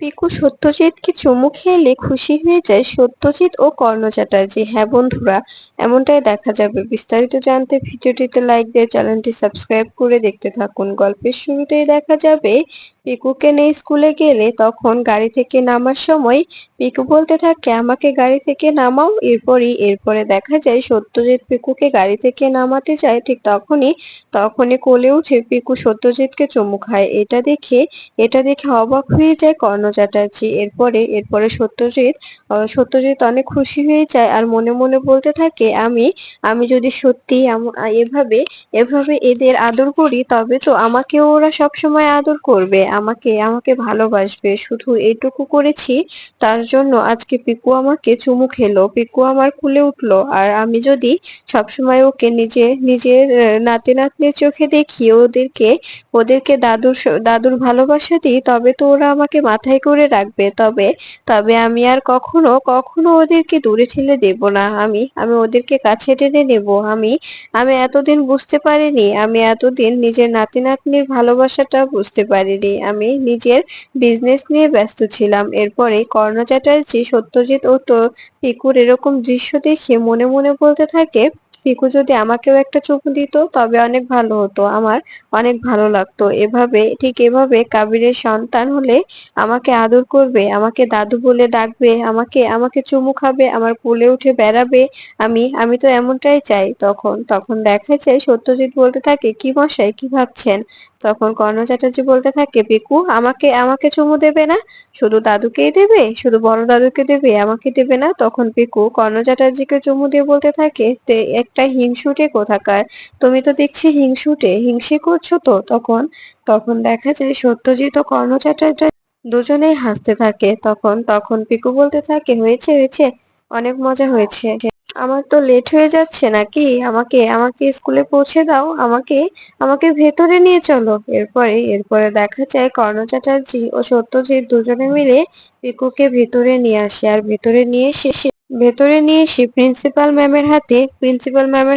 পিকু সত্যজিৎকে চুমু খেলে খুশি হয়ে যায় সত্যজিৎ ও কর্ণ চ্যাটার্জি। হ্যাঁ বন্ধুরা, এমনটাই দেখা যাবে। বিস্তারিত জানতে ভিডিওটিতে লাইক দিয়ে চ্যানেলটি সাবস্ক্রাইব করে দেখতে থাকুন। গল্পের শুরুতেই দেখা যাবে পিকুকে নিয়ে স্কুলে গেলে তখন গাড়ি থেকে নামার সময় পিকু বলতে থাকে আমাকে গাড়ি থেকে নামাও। এরপরে দেখা যায় সত্যজিৎ পিকুকে গাড়ি থেকে নামাতে যায়, ঠিক তখনই তখনই কোলে উঠে পিকু সত্যজিৎকে চুমু খায়। এটা দেখে অবাক হয়ে যায় কর্ণ চ্যাটার্জি। এরপরে সত্যজিৎ অনেক খুশি হয়ে যায় আর মনে মনে বলতে থাকে আমি আমি যদি সত্যি এভাবে এভাবে এদের আদর করি তবে তো আমাকেও ওরা সব সময় আদর করবে, আমাকে আমাকে ভালোবাসবে। শুধু এইটুকু করেছি তার জন্য আজকে পিকু আমাকে চুমু খেলো, পিকু আমার কুলে উঠলো। আর আমি যদি সবসময় ওকে নিজের নাতি নাতনির চোখে দেখি, ওদেরকে ওদেরকে দাদুর ভালোবাসা দিই, তবে তো ওরা আমাকে মাথায় করে রাখবে। তবে তবে আমি আর কখনো কখনো ওদেরকে দূরে ঠেলে দেব না। আমি ওদেরকে কাছে টেনে নেব। আমি এতদিন বুঝতে পারিনি, আমি এতদিন নিজের নাতি নাতনির ভালোবাসাটা বুঝতে পারিনি। আমি নিজের বিজনেস নিয়ে ব্যস্ত ছিলাম। এরপরে কর্ণ চ্যাটার্জি সত্যজিৎ ও তো পিকুর এরকম দৃশ্য দেখে মনে মনে বলতে থাকে পিকু যদি আমাকেও একটা চুমু দিত তবে অনেক ভালো হতো, আমার অনেক ভালো লাগতো। ঠিক এভাবে কাবিরের সন্তান হলে আমাকে আদর করবে, আমাকে দাদু বলে ডাকবে, আমাকে আমাকে চুমু খাবে, আমার কোলে উঠে বেড়াবে। আমি তো এমনটাই চাই। তখন দেখা যায় সত্যজিৎ বলতে থাকে কি মশাই, কি ভাবছেন? তখন কর্ণ চ্যাটার্জি বলতে থাকে পিকু আমাকে আমাকে চুমু দেবে না, শুধু দাদুকেই দেবে, শুধু বড় দাদুকে দেবে, আমাকে দেবে না। তখন পিকু কর্ণ চ্যাটার্জিকে চুমু দিয়ে বলতে থাকে তে একটা হিংসুটে কোথাকার, তুমি তো দেখছি হিংসে করছো তো। তখন তখন দেখা যায় সত্যজিৎ ও কর্ণ চ্যাটার্জি দুজনেই হাসতে থাকে। তখন তখন পিকু বলতে থাকে হয়েছে হয়েছে, অনেক মজা হয়েছে। আমার তো লেট হয়ে যাচ্ছে নাকি, আমাকে আমাকে স্কুলে পৌঁছে দাও, আমাকে আমাকে ভেতরে নিয়ে চলো। এরপরে দেখা যায় কর্ণ চ্যাটার্জি ও সত্যজিৎ দুজনে মিলে পিকুকে ভেতরে নিয়ে আসে। আর ভেতরে নিয়ে এসে প্রিন্সিপাল ম্যামের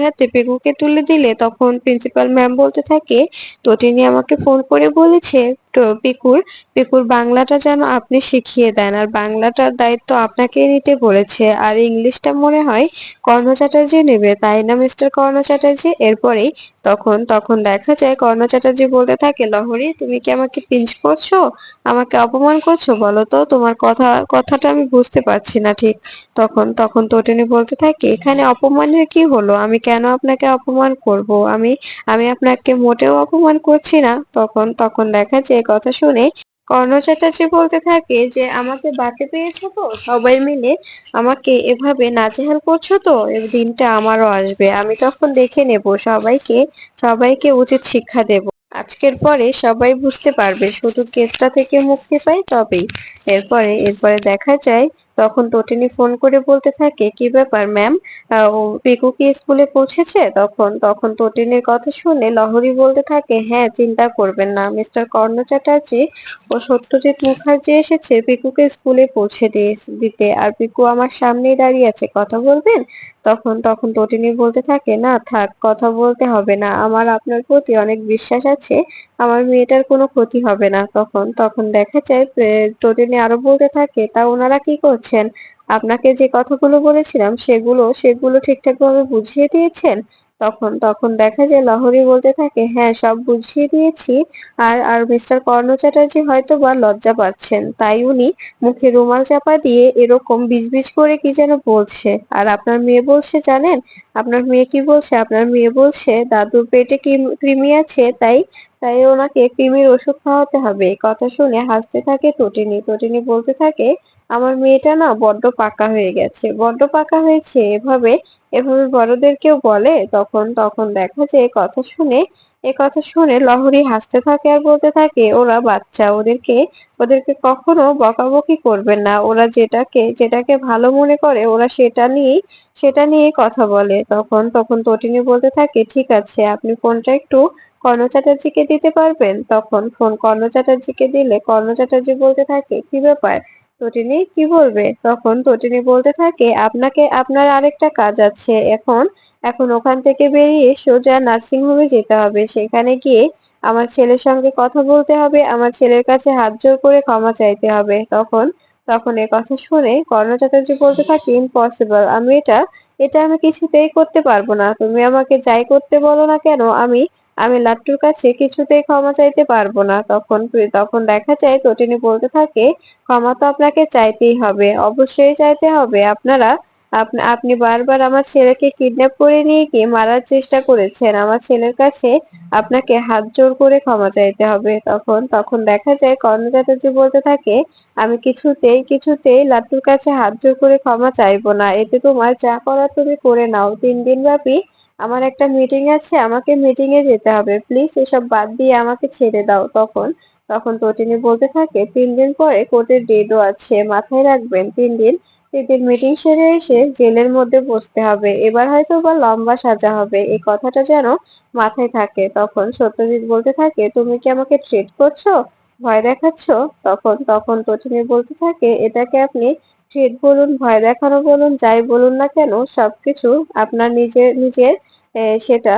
হাতে পিকুকে তুলে দিলে তখন প্রিন্সিপাল ম্যাম বলতে থাকে তো তিনি আমাকে ফোন করে বলেছে তো পিকুর বাংলাটা যেন আপনি শিখিয়ে দেন, আর বাংলাটার দায়িত্ব আপনাকে নিতে বলেছে, আর ইংলিশটা মনে হয় কর্ণ চ্যাটার্জি নেবে, তাই না মিস্টার কর্ণ চ্যাটার্জি? এরপরেই তখন দেখা যায় কর্ণ চ্যাটার্জি বলতে থাকে লহরী, তুমি কি আমাকে পিঞ্চ করছো, আমাকে অপমান করছো? বলো তো, তোমার কথাটা আমি বুঝতে পারছি না ঠিক। তখন তটিনী বলতে থাকে এখানে অপমানের কি হলো, আমি কেন আপনাকে অপমান করব? আমি আপনাকে মোটেও অপমান করছি না। তখন দেখা যায় কথা শুনে কর্ণ চ্যাটার্জি বলতে থাকে যে আমাকে বাঁকে পেয়েছো তো, সবাই মিলে আমাকে এভাবে নাজেহাল করছো তো, এর দিনটা আমারও আসবে। আমি তখন দেখে নেব, সবাইকে সবাইকে উচিত শিক্ষা দেব। আজকের পরে সবাই বুঝতে পারবে, শুধু কেসটা থেকে মুক্তি পাই তবেই। এরপরে দেখা যায় তখন তটিনী ফোন করে বলতে থাকে কি ব্যাপার ম্যাম, ও পিকু কি স্কুলে পৌঁছেছে? তখন তটিনীর কথা শুনে লহরী বলতে থাকে হ্যাঁ, চিন্তা করবেন না মিস্টার কর্ণ চ্যাটার্জি, ও সত্যজিৎ মুখার্জি এসেছে পিকুকে স্কুলে পৌঁছে দিতে, আর পিকু আমার সামনেই দাঁড়িয়ে আছে, কথা বলবেন? তখন তটিনী বলতে থাকে না থাক, কথা বলতে হবে না, আমার আপনার প্রতি অনেক বিশ্বাস আছে, আমার মেয়েটার কোনো ক্ষতি হবে না। তখন দেখা যায় তটিনী আরো বলতে থাকে তা ওনারা কি করছেন? আপনাকে যে কথাগুলো বলেছিলাম সেগুলো ঠিকঠাক ভাবে বুঝিয়ে দিয়েছেন? তখন দেখা যায় লহরী বলতে থাকে হ্যাঁ, সব বুঝিয়ে দিয়েছি। আর আর মিস্টার কর্ণ চ্যাটার্জি হয়তো বা লজ্জা পাচ্ছেন, তাই উনি মুখে রুমাল চাপা দিয়ে এরকম বিজবিজ করে কি যেন বলছে। আর আপনার মেয়ে বলছে জানেন, আপনার মেয়ে কি বলছে? আপনার মেয়ে বলছে দাদুর পেটে কি কৃমি আছে, তাই তাই ওনাকে কৃমির ওষুধ খাওয়াতে হবে। এই কথা শুনে হাসতে থাকে তটিনী বলতে থাকে আমার মেয়েটা না বড্ড পাকা হয়ে গেছে, বড্ড পাকা হয়েছে, এভাবে এভাবে বড়দের কেউ বলে? তখন দেখা যায় এ কথা শুনে লহরী হাসতে থাকে আর বলতে থাকে ওরা বাচ্চা, ওদেরকে কখনো বকাবকি করবেন না, ওরা যেটাকে ভালো মনে করে ওরা সেটা নিয়ে কথা বলে। তখন তটিনী বলতে থাকে ঠিক আছে, আপনি ফোনটা একটু কর্ণ চ্যাটার্জিকে দিতে পারবেন? তখন ফোন কর্ণ চ্যাটার্জিকে দিলে কর্ণ চ্যাটার্জি বলতে থাকে কি ব্যাপার তটিনী, কি বলবে? তখন তটিনী বলতে থাকে আপনার আরেকটা কাজ আছে, এখন এখন ওখান থেকে বেরিয়ে সোজা নার্সিং হোমে যেতে হবে, সেখানে গিয়ে আমার ছেলের সঙ্গে কথা বলতে হবে, আমার ছেলের কাছে হাত জোড় করে ক্ষমা চাইতে হবে। তখন তখন এ কথা শুনে কর্ণ চ্যাটার্জি বলতে থাকে, ইম্পসিবল, আমি এটা আমি কিছুতেই করতে পারবো না। তুমি আমাকে যাই করতে বলো না কেন, আমি লাট্টুর কাছে কিছুতেই ক্ষমা চাইতে পারবো না। তখন দেখা যায় তটিনী বলতে থাকে, ক্ষমা তো আপনাকে চাইতেই হবে, অবশ্যই চাইতে হবে। আপনি বারবার আমার ছেলেকে কিডন্যাপ করে নিয়ে গিয়ে মারার চেষ্টা করেছেন। আমার ছেলের কাছে আপনাকে হাত জোড় করে ক্ষমা চাইতে হবে। তখন তখন দেখা যায় কর্ণ চ্যাটার্জি বলতে থাকে, আমি কিছুতেই লাট্টুর কাছে হাত জোড় করে ক্ষমা চাইবো না। এতে তোমার যা করার তুমি করে নাও। 3 দিন ব্যাপী আমার একটা মিটিং আছে, আমাকে মিটিং এ যেতে হবে। প্লিজ এসব বাদ দিয়ে আমাকে ছেড়ে দাও। তখন তখন তটিনী বলতে থাকে, 3 দিন পরে কোর্টের ডেটও আছে, মাথায় রাখবেন। 3 দিন মিটিং সেরে এসে জেলের মধ্যে বসতে হবে। এবার হয়তো বা লম্বা সাজা হবে, এই কথাটা যেন মাথায় থাকে। তখন সত্যজিৎ বলতে থাকে, তুমি কি আমাকে থ্রেট করছো, ভয় দেখাচ্ছ? তখন তখন তটিনী বলতে থাকে, এটাকে আপনি থ্রেট বলুন, ভয় দেখানো বলুন, যাই বলুন না কেন, সবকিছু আপনার নিজের নিজের সেটা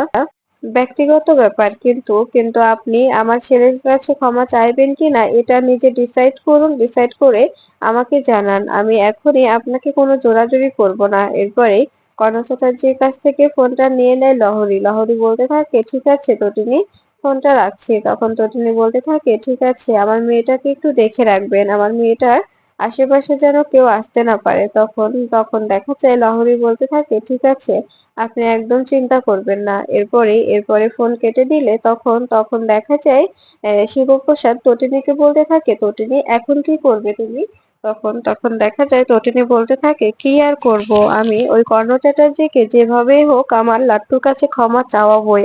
ব্যক্তিগত ব্যাপার। কিন্তু কিন্তু আপনি আমার ছেলের কাছে ক্ষমা চাইবেন কিনা এটা নিজে ডিসাইড করুন, ডিসাইড করে আমাকে জানান। আমি এখনই আপনাকে কোনো জোরাজুরি করব না। এরপরে কর্ণ চ্যাটার্জির কাছ থেকে ফোনটা নিয়ে নেয় লহরী। লহরী বলতে থাকে, ঠিক আছে তটিনী, ফোনটা রাখছি। তখন তটিনী বলতে থাকে, ঠিক আছে, আমার মেয়েটাকে একটু দেখে রাখবেন, আমার মেয়েটার আশেপাশে যেন কেউ আসতে না পারে। তখন তখন দেখা যায় লহরী বলতে থাকে, ঠিক আছে, আপনি একদম চিন্তা করবেন না। এরপরে ফোন কেটে দিলে তখন তখন দেখা যায় শিবপ্রসাদ তটিনীকে বলতে থাকে, তটিনী এখন কি করবে তুমি? তখন তখন দেখা যায় তটিনী বলতে থাকে, কি আর করব, আমি ওই কর্ণ চ্যাটার্জিকে যেভাবেই হোক আমার লাট্টুর কাছে ক্ষমা চাওয়াবই।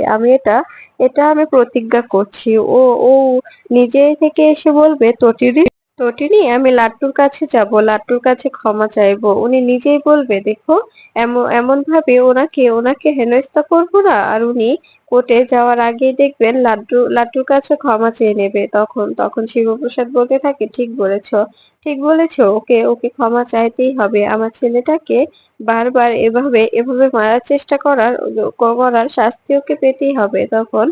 এটা আমি প্রতিজ্ঞা করছি। ও ও নিজে থেকে এসে বলবে, তটিনী আমি লাট্টুর কাছে যাব, লাট্টুর কাছে ক্ষমা চাইবো। উনি নিজেই বলবে, দেখো, এমন এমন ভাবে ওনাকে হেনস্থা করবো না। আর উনি কোর্টে যাওয়ার আগেই দেখবেন লাট্টুর কাছে ক্ষমা চেয়ে নেবে। তখন তখন শিবপ্রসাদ বলতে থাকে, ঠিক বলেছো, ঠিক বলেছো, ওকে ওকে ক্ষমা চাইতেই হবে। আমার ছেলেটাকে বারবার এভাবে এভাবে মারার চেষ্টা করার শাস্তি ওকে পেতেই হবে। তখন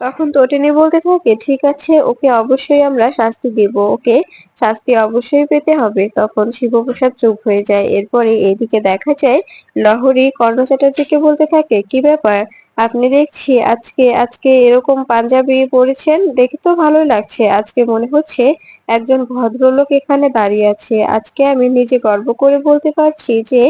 তখন তটিনী বলতে থাকে, ঠিক আছে, ওকে অবশ্যই আমরা শাস্তি দিব, ওকে শাস্তি অবশ্যই পেতে হবে। তখন শিবপ্রসাদ চুপ হয়ে যায়। এরপরে এদিকে দেখা যায় লহরী কর্ণ চ্যাটার্জিকে বলতে থাকে, কি ব্যাপার, আপনি দেখছি আজকে আজকে এরকম পাঞ্জাবি পরেছেন, দেখে তো ভালোই লাগছে। আজকে মনে হচ্ছে একজন ভদ্রলোক এখানে দাঁড়িয়ে আছে। আজকে আমি নিজে গর্ব করে বলতে পারছি যে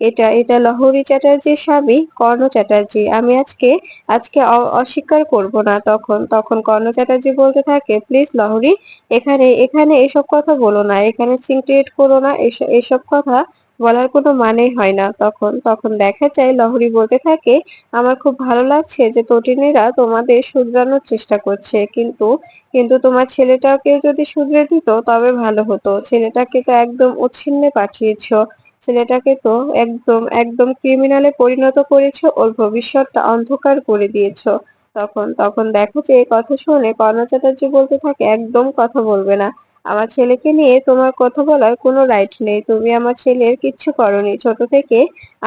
এটা লহরী চ্যাটার্জির স্বামী কর্ণ চ্যাটার্জি। আমি আজকে আজকে অস্বীকার করব না। তখন তখন কর্ণ চ্যাটার্জি বলতে থাকে, প্লিজ লহরী, এখানে এখানে এসব কথা বলো না, এখানে সিন ক্রিয়েট করো না, এসব কথা বলার কোনো মানেই হয় না। তখন তখন দেখা যায় লহরী বলতে থাকে, আমার খুব ভালো লাগছে যে তটিনীরা তোমাদের শুধরানোর চেষ্টা করছে, কিন্তু কিন্তু তোমার ছেলেটাকে যদি শুধরে দিত তবে ভালো হতো। ছেলেটাকে তো একদম উচ্ছিন্নে পাঠিয়েছো, ছেলেটাকে তো একদম একদম ক্রিমিনালে পরিণত করেছো, ওর ভবিষ্যৎটা অন্ধকার করে দিয়েছো। তখন তখন দেখো যে এই কথা শুনে কর্ণ চ্যাটার্জি বলতে থাকে, একদম কথা বলবে না, আমার ছেলেকে নিয়ে তোমার কথা বলার কোনো রাইট নেই। তুমি আমার ছেলের কিচ্ছু করোনি, ছোট থেকে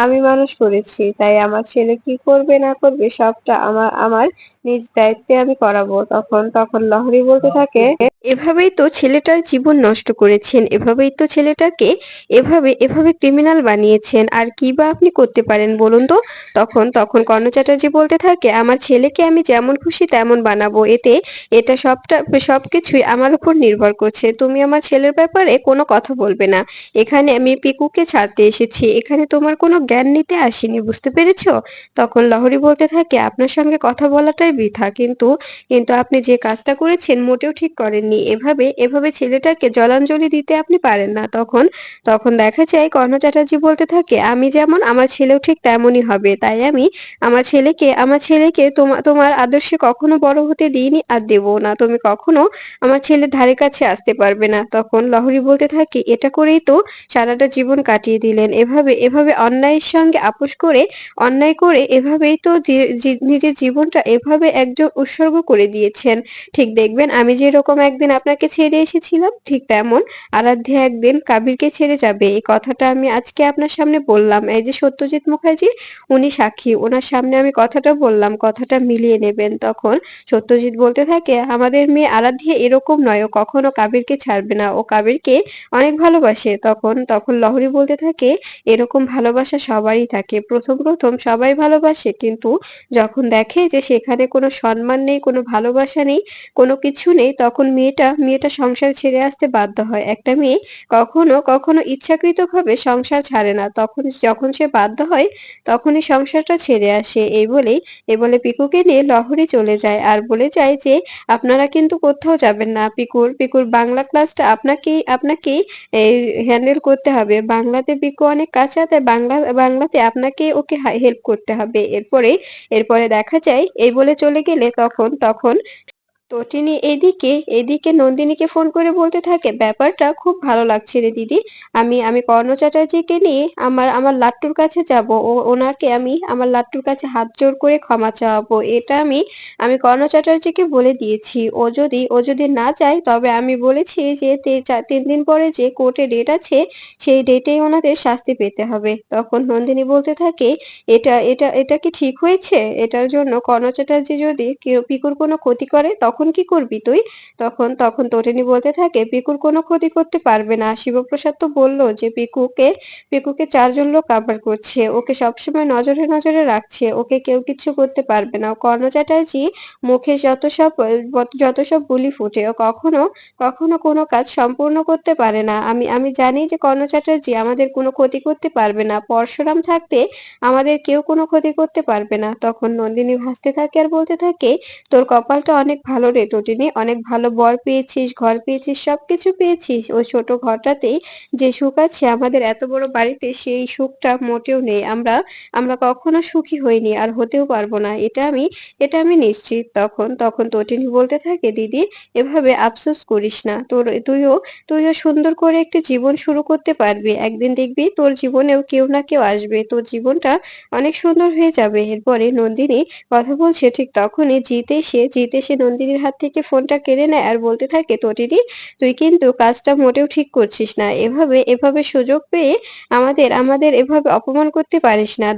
আমি মানুষ করেছি, তাই আমার ছেলে কি করবে না করবে সবটা আমার আমার নিজ দায়িত্বে আমি করাবো। তখন তখন লহরী বলতে থাকে, এভাবেই তো ছেলেটার জীবন নষ্ট করেছেন, এভাবেই তো ছেলেটাকে এভাবে এভাবে ক্রিমিনাল বানিয়েছেন। আর কি বা আপনি করতে পারেন বলুন তো? তখন তখন কর্ণ চ্যাটার্জি বলতে থাকে, আমার ছেলেকে আমি যেমন খুশি তেমন বানাবো, এটা সবকিছুই আমার উপর নির্ভর করছে। তুমি আমার ছেলের ব্যাপারে কোনো কথা বলবে না। এখানে আমি পিকুকে ছাড়তে এসেছি, এখানে তোমার কোনো জ্ঞান নিতে আসিনি, বুঝতে পেরেছো? তখন লহরী বলতে থাকে, আপনার সঙ্গে কথা বলাটাই বৃথা, কিন্তু কিন্তু আপনি যে কাজটা করেছেন মোটেও ঠিক করেননি। এভাবে এভাবে ছেলেটাকে জলাঞ্জলি দিতে আপনি পারেন না। তখন তখন দেখা যায় কর্ণ চ্যাটার্জি বলতে থাকে, আমি যেমন আমার ছেলেও ঠিক তেমনই হবে, তাই আমি আমার ছেলেকে তোমার আদর্শে কখনো বড় হতে দিইনি, আর দেবো না। তুমি কখনো আমার ছেলের ধারে কাছে আসতে পারবে না। তখন লহরী বলতে থাকে, এটা করেই তো সারাটা জীবন কাটিয়ে দিলেন, এভাবে এভাবে অন্যায়ের সঙ্গে আপোষ করে, অন্যায় করে এভাবেই তো নিজের জীবনটা এভাবে একজন উৎসর্গ করে দিয়েছেন। ঠিক দেখবেন আমি যেরকম একদিন একদিন আপনাকে ছেড়ে এসেছিলাম, ঠিক তেমন আরাধ্যা একদিন কাবিরকে ছেড়ে যাবে। এই কথাটা আমি আজকে আপনার সামনে বললাম। এই যে সত্যজিৎ মুখার্জি, উনি সাক্ষী। উনার সামনে আমি কথাটা বললাম, কথাটা মিলিয়ে নেবেন। তখন সত্যজিৎ বলতে থাকে, "আমাদের মেয়ে আরাধ্যা এরকম নয়। ও কখনো কাবিরকে ছাড়বে না। ও কাবিরকে অনেক ভালোবাসে।" তখন লহরী বলতে থাকে, "এরকম ভালোবাসা সবারই থাকে। ১ম সবাই ভালোবাসে। কিন্তু যখন দেখে যে সেখানে কোনো সম্মান নেই, কোনো ভালোবাসা নেই, কোনো কিছু নেই, তখন মেয়েটা সংসার ছেড়ে আসতে বাধ্য হয়। একটা মেয়ে কখনো ইচ্ছাকৃতভাবে সংসার ছাড়ে না। যখন সে বাধ্য হয় তখনই সংসারটা ছেড়ে আসে।" এই বলে পিকুকে নিয়ে লহরী চলে যায় আর বলে যায় যে, "আপনারা কিন্তু কোথাও যাবেন না। পিকুর বাংলা ক্লাসটা আপনাকেই হ্যান্ডেল করতে হবে। বাংলাতে পিকু অনেক কাঁচা, তাই বাংলাতে আপনাকে ওকে হেল্প করতে হবে।" এরপরে দেখা যায় এই বলে চলে গেলে তখন তটিনী এদিকে নন্দিনীকে ফোন করে বলতে থাকে, "ব্যাপারটা খুব ভালো লাগছে রে দিদি। আমি কর্ণ চ্যাটার্জিকে নিয়ে আমার লাট্টুর কাছে যাব। ওনাকে আমি আমার লাট্টুর কাছে হাত জোড় করে ক্ষমা চাওয়াবো। এটা আমি কর্ণ চ্যাটার্জিকে বলে দিয়েছি। ও যদি না যায়, তবে আমি বলেছি যে ৩ দিন পরে যে কোর্টে ডেট আছে, সেই ডেটেই ওনাদের শাস্তি পেতে হবে।" তখন নন্দিনী বলতে থাকে, এটা কি ঠিক হয়েছে? এটার জন্য কর্ণ চ্যাটার্জি যদি পিকুর কোনো ক্ষতি করে, তখন কি করবি তুই? তখন তটিনী বলতে থাকে, "পিকুর কোনো ক্ষতি করতে পারবে না। শিবপ্রসাদ তো বলল যে পিকুকে ৪ জন লোক কাভার করছে। ওকে সবসময় নজরে নজরে রাখছে। ওকে কেউ কিচ্ছু করতে পারবে না। কর্ণ চ্যাটার্জি মুখে যত সব বুলি ফোটে, ও কখনো কোনো কাজ সম্পূর্ণ করতে পারে না। আমি জানি যে কর্ণ চ্যাটার্জি আমাদের কোনো ক্ষতি করতে পারবে না। পরশুরাম থাকতে আমাদের কেউ কোনো ক্ষতি করতে পারবে না।" তখন নন্দিনী ভাসতে থাকে আর বলতে থাকে, "তোর কপালটা অনেক ভালো রে টটিনি। অনেক ভালো বর পেয়েছিস, ঘর পেয়েছিস, সবকিছু পেয়েছিস। ওই ছোট ঘরটাতেই যে সুখ আছে, আমাদের এত বড় বাড়িতে সেই সুখটা মোটেও নেই। আমরা কখনো সুখী হইনি আর হতেও পারবো না। এটা আমি নিশ্চিত।" তখন তটিনী বলতে থাকে, "দিদি, এভাবে আফসোস করিস না। তুইও সুন্দর করে একটা জীবন শুরু করতে পারবি। একদিন দেখবি তোর জীবনেও কেউ না কেউ আসবে। তোর জীবনটা অনেক সুন্দর হয়ে যাবে।" এরপরে নন্দিনী কথা বলছে, ঠিক তখনই জিত এসে নন্দিনীর হাত থেকে ফোনটা কেড়ে নেয় আর বলতে থাকে, "তটিনী, তুই কিন্তু কাজটা মোটেও ঠিক করছিস না। এভাবে সুযোগ পেয়ে আমাদের এভাবে অপমান করতে পারিস না।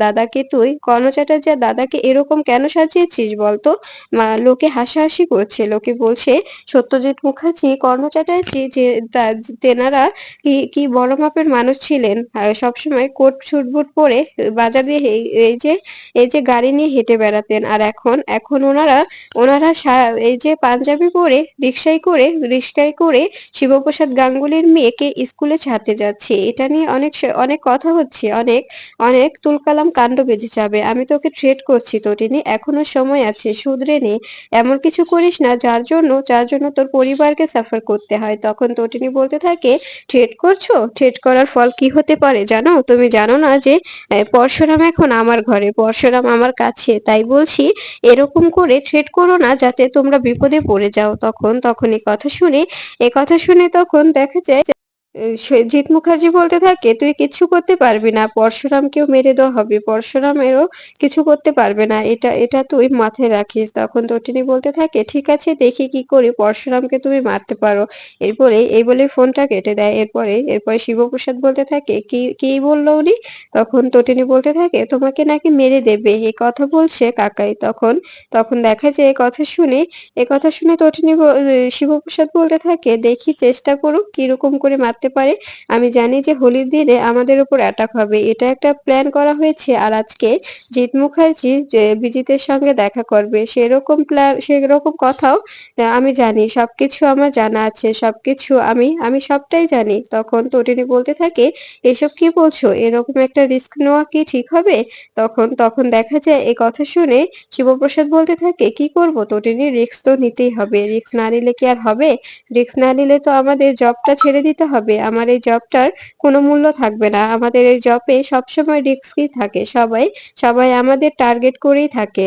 কর্ণ চ্যাটার্জি আর দাদাকে এরকম কেন সাজিয়েছিস বলতো? লোকে হাসাহাসি করছে। লোকে বলছে সত্যজিৎ মুখার্জি, কর্ণ চ্যাটার্জি যে তেনারা কি বড় মাপের মানুষ ছিলেন। আর সবসময় কোট স্যুট বুট পরে বাজার দিয়ে এই যে গাড়ি নিয়ে হেঁটে বেড়াতেন। আর এখন ওনারা এই যে পাঞ্জাবি পরে রিক্সায় করে শিবপ্রসাদ গাঙ্গুলির মেয়েকে স্কুলে ছাড়তে যাচ্ছে। এটা নিয়ে অনেক কথা হচ্ছে, অনেক অনেক তুলকালাম কাণ্ড বেঁধে যাবে। আমি তোকে থ্রেট করছি তটিনী, এখনো সময় আছে, শুধরে নে। এমন কিছু করিস না যার জন্য তোর পরিবারকে সাফার করতে হয়।" তখন তটিনী বলতে থাকে, "থ্রেট করছো? থ্রেট করার ফল কি হতে পারে জানো? তুমি জানো না যে পরশুরাম এখন আমার ঘরে, পরশুরাম আমার কাছে। তাই বলছি, এরকম করে থ্রেট করো না, যাতে তোমরা বিপদে পড়ে যাও।" তখন এ কথা শুনে তখন দেখা যায় জিৎ মুখার্জি বলতে থাকে, "তুই কিচ্ছু করতে পারবি না। পরশুরামকেও মেরে দেওয়া হবে। পরশুরামেরও কিছু করতে পারবে না। এটা তুই মাথায় রাখিস।" তখন তটিনী বলতে থাকে, "ঠিক আছে, দেখি কি করি। পরশুরামকে তুমি মারতে পারো।" এই বলে ফোনটা কেটে দেয়। এরপরে শিবপ্রসাদ বলতে থাকে, কি বললো উনি? তখন তটিনী বলতে থাকে, "তোমাকে নাকি মেরে দেবে, এই কথা বলছে কাকাই।" তখন দেখা যায় এ কথা শুনে শিবপ্রসাদ বলতে থাকে, "দেখি, চেষ্টা করুক কিরকম করে মারতে পারে। আমি জানি যে হোলির দিনে আমাদের উপর অ্যাটাক হবে। এটা একটা প্ল্যান করা হয়েছে। আর আজকে জিৎ মুখার্জি যে বিজিতের সঙ্গে দেখা করবে, সেরকম কথাও আমি জানি। সবকিছু আমার জানা আছে। সবকিছু আমি সবটাই জানি।" তখন তটিনী বলতে থাকে, "এসব কি বলছো? এরকম একটা রিস্ক নেওয়া কি ঠিক হবে?" তখন দেখা যায় এই কথা শুনে শিবপ্রসাদ বলতে থাকে, "কি করব তটিনী? রিস্ক তো নিতেই হবে। রিস্ক না নিলে কি আর হবে? রিস্ক না নিলে তো আমাদের জবটা ছেড়ে দিতে হবে। আমার এই জবটার কোনো মূল্য থাকবে না। আমাদের এই জবে সবসময় রিস্কই থাকে। সবাই আমাদের টার্গেট করেই থাকে।"